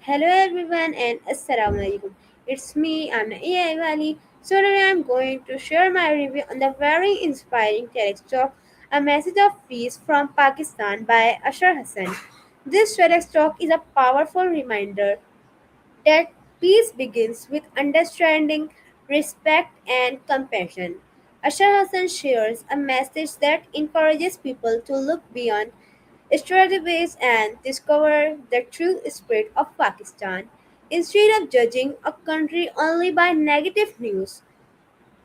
Hello everyone and Assalamu alaikum. It's me, I'm AI Wali. So today I'm going to share my review on the very inspiring TEDx talk, A Message of Peace from Pakistan by Ashar Hassan. This TEDx talk is a powerful reminder that peace begins with understanding, respect, and compassion. Ashar Hassan shares a message that encourages people to look beyond strategies and discover the true spirit of Pakistan. Instead of judging a country only by negative news,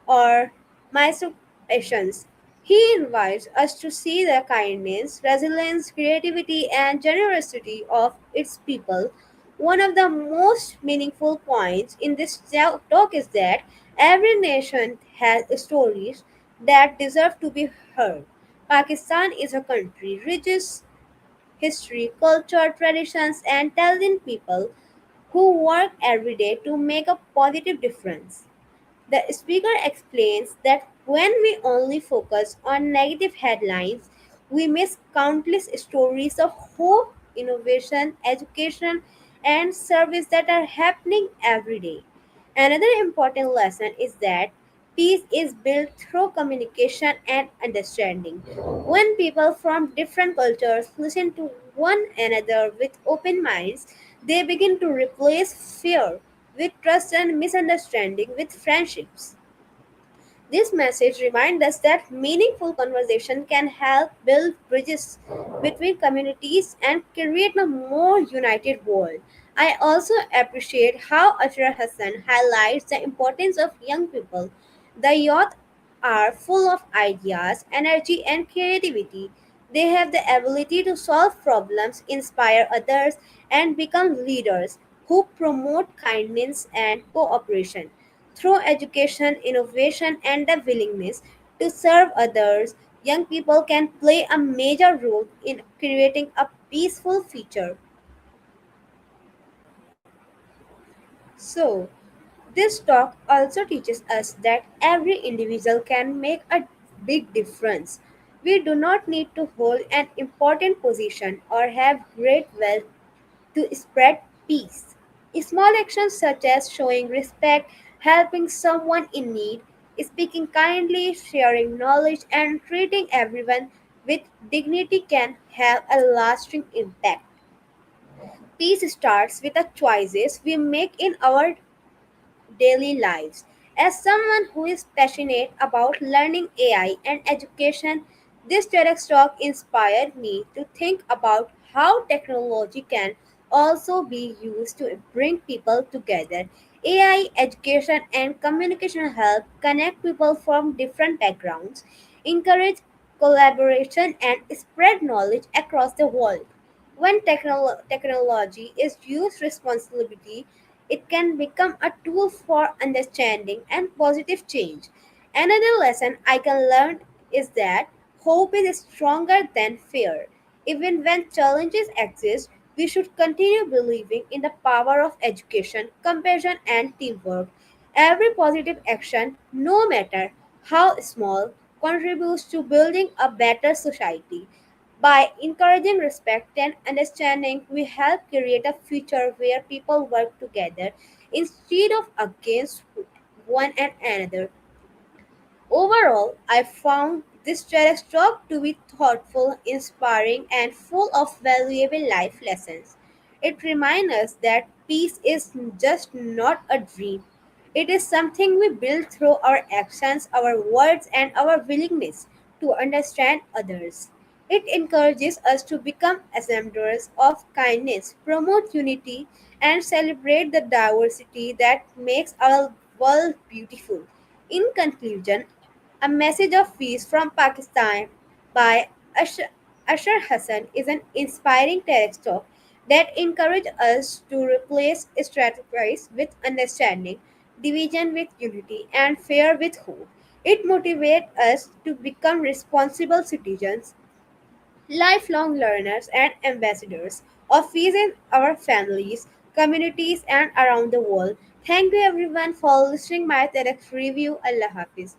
or misoperations. He invites us to see the kindness, resilience, creativity, and generosity of its people. One of the most meaningful points in this talk is that every nation has stories that deserve to be heard. Pakistan is a country rich in history, culture, traditions, and talented people who work every day to make a positive difference. The speaker explains that when we only focus on negative headlines, we miss countless stories of hope, innovation, education, and service that are happening every day. Another important lesson is that peace is built through communication and understanding. When people from different cultures listen to one another with open minds, they begin to replace fear with trust and misunderstanding with friendships. This message reminds us that meaningful conversation can help build bridges between communities and create a more united world. I also appreciate how Ashra Hassan highlights the importance of young people. The youth are full of ideas, energy, and creativity. They have the ability to solve problems, inspire others, and become leaders who promote kindness and cooperation. Through education, innovation, and the willingness to serve others, young people can play a major role in creating a peaceful future. So, this talk also teaches us that every individual can make a big difference. We do not need to hold an important position or have great wealth to spread peace. Small actions such as showing respect, helping someone in need, speaking kindly, sharing knowledge, and treating everyone with dignity can have a lasting impact. Peace starts with the choices we make in our daily lives. As someone who is passionate about learning AI and education, this TEDx talk inspired me to think about how technology can also be used to bring people together. AI education and communication help connect people from different backgrounds, encourage collaboration, and spread knowledge across the world. When technology is used responsibly, it can become a tool for understanding and positive change. Another lesson I can learn is that hope is stronger than fear. Even when challenges exist, we should continue believing in the power of education, compassion, and teamwork. Every positive action, no matter how small, contributes to building a better society. By encouraging respect and understanding, we help create a future where people work together instead of against one another. Overall, I found this TEDx talk to be thoughtful, inspiring, and full of valuable life lessons. It reminds us that peace is just not a dream. It is something we build through our actions, our words, and our willingness to understand others. It encourages us to become ambassadors of kindness, promote unity, and celebrate the diversity that makes our world beautiful. In conclusion, a message of peace from Pakistan by Ashar Hassan is an inspiring TEDx talk that encourages us to replace strategies with understanding, division with unity, and fear with hope. It motivates us to become responsible citizens, lifelong learners, and ambassadors of peace in our families, communities, and around the world. Thank you everyone for listening my TEDx review. Allah Hafiz.